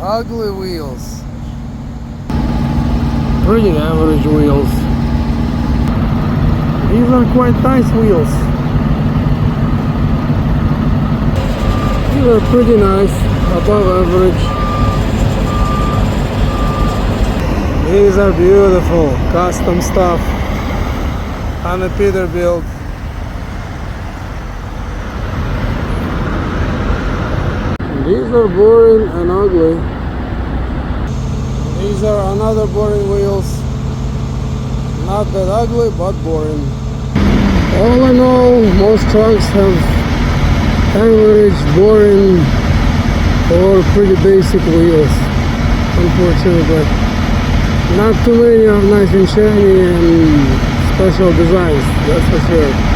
Ugly wheels. Pretty average wheels. These are quite nice wheels. These are pretty nice, above average. These are beautiful, custom stuff on a Peterbilt. These are boring and ugly. These are another boring wheels. Not that ugly, but boring. All in all, most trucks have average, boring, or pretty basic wheels, unfortunately. Not too many are nice and shiny and special designs, that's for sure.